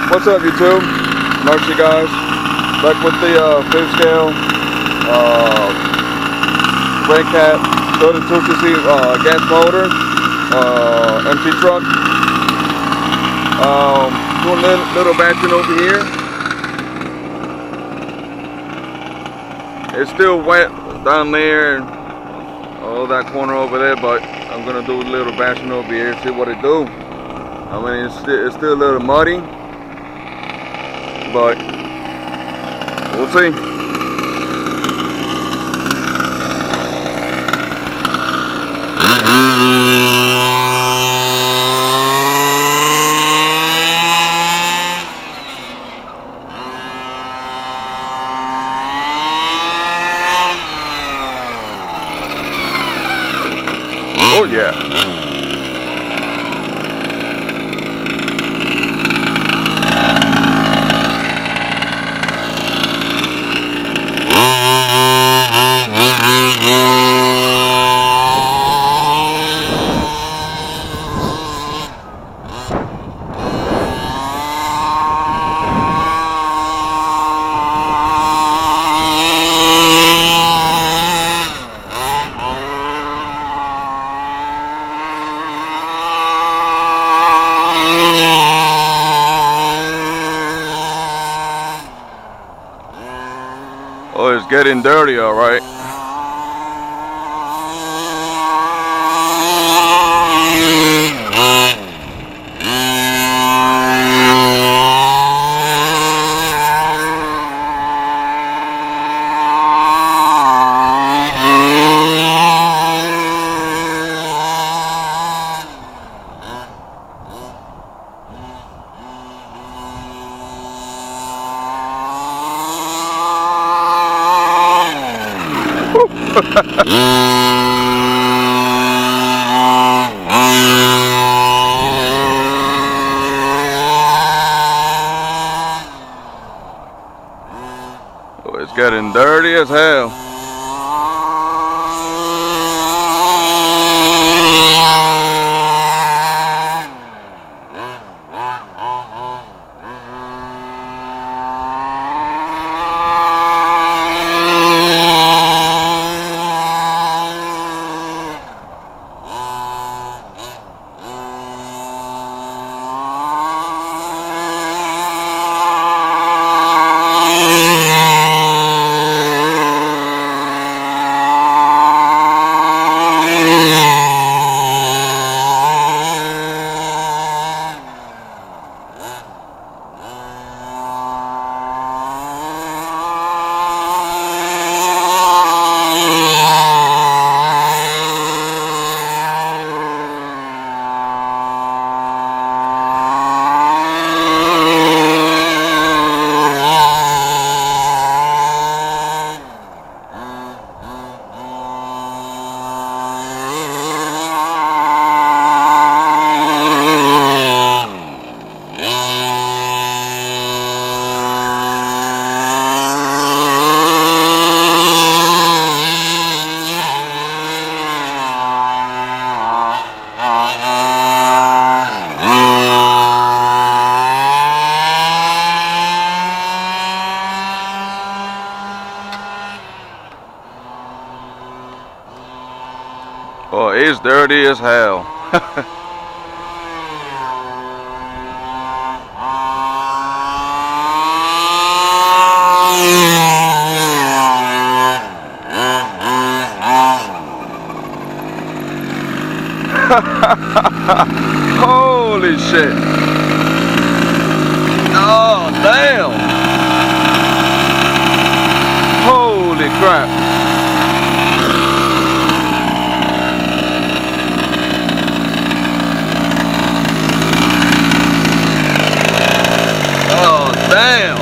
What's up, YouTube? Mercy, guys. Back with the fifth scale REDCAT 32cc gas motor empty truck. Doing a little batching over here. It's still wet down there and all that corner over there, but I'm gonna do a little batching over here, see what it do. I mean, it's still a little muddy, but we'll see. Oh yeah. Oh, it's getting dirty, all right. Oh, it's getting dirty as hell. Oh, it's dirty as hell. Holy shit. Oh, damn. Holy crap. Oh, damn.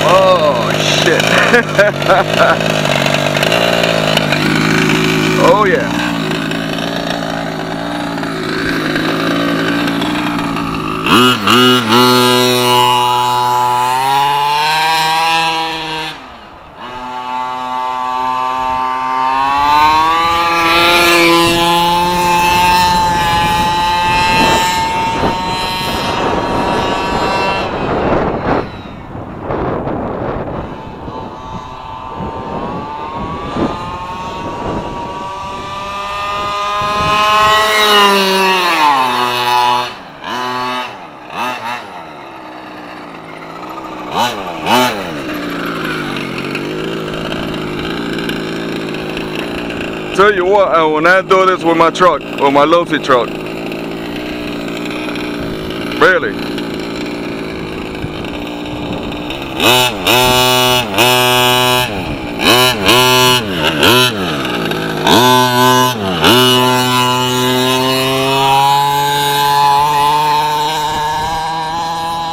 Oh, shit. Oh, yeah. Tell you what, when I do this with my truck, or my Lucy truck, really.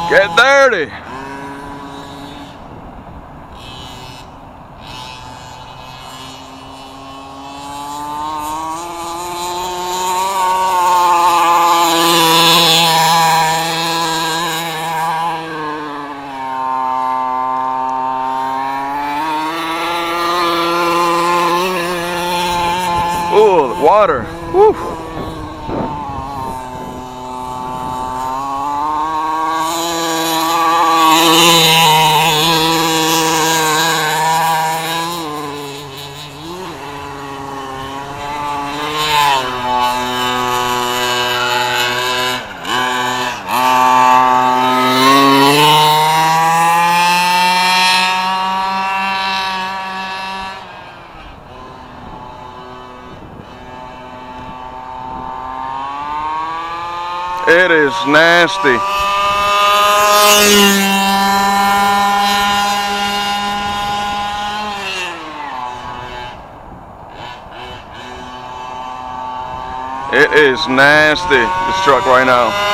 Get dirty. Oh, the water. Woo. It is nasty. It is nasty, this truck right now.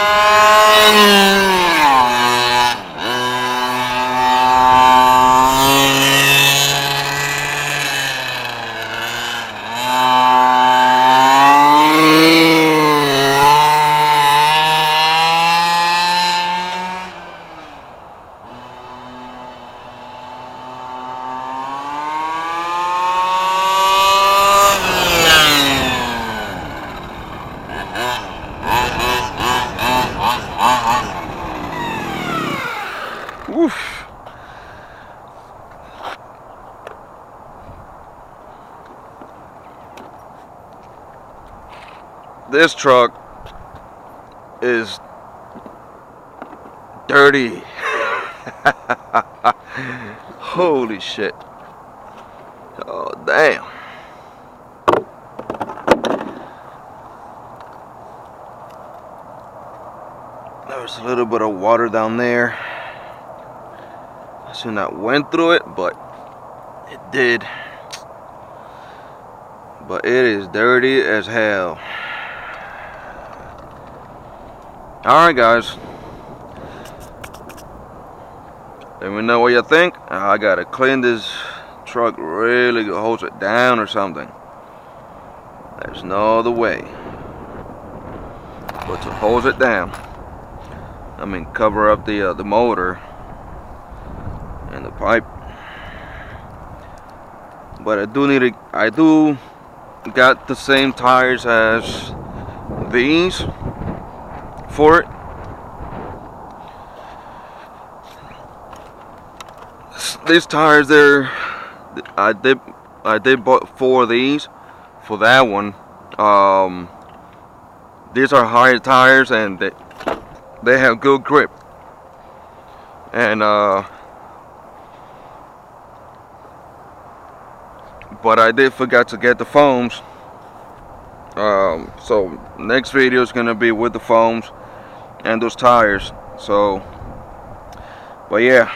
Woof. This truck is dirty. Holy shit. Oh, damn. There's a little bit of water down there. I should not went through it, but it did. But it is dirty as hell. Alright guys, let me know what you think. I gotta clean this truck, really hose it down or something. There's no other way but to hose it down. I mean, cover up the motor and the pipe. But I do got the same tires as these for it. These tires there, I did bought 4 of these for that one. These are higher tires and they have good grip. And but I did forget to get the foams. So next video is gonna be with the foams and those tires. So, but yeah,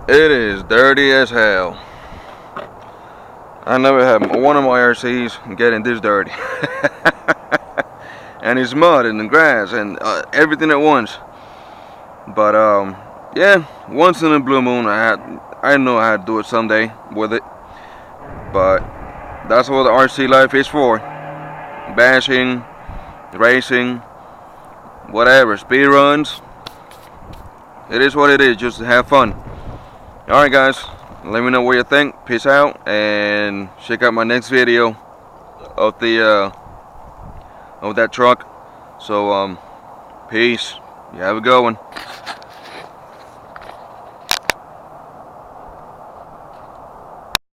it is dirty as hell. I never had one of my RCs getting this dirty. And it's mud and the grass and everything at once. But yeah, once in a blue moon, I know how to do it someday with it. But that's what the RC life is for. Bashing, racing, whatever, speed runs. It is what it is, just to have fun. Alright guys, let me know what you think. Peace out, and check out my next video of the of that truck. So peace. You have a good one.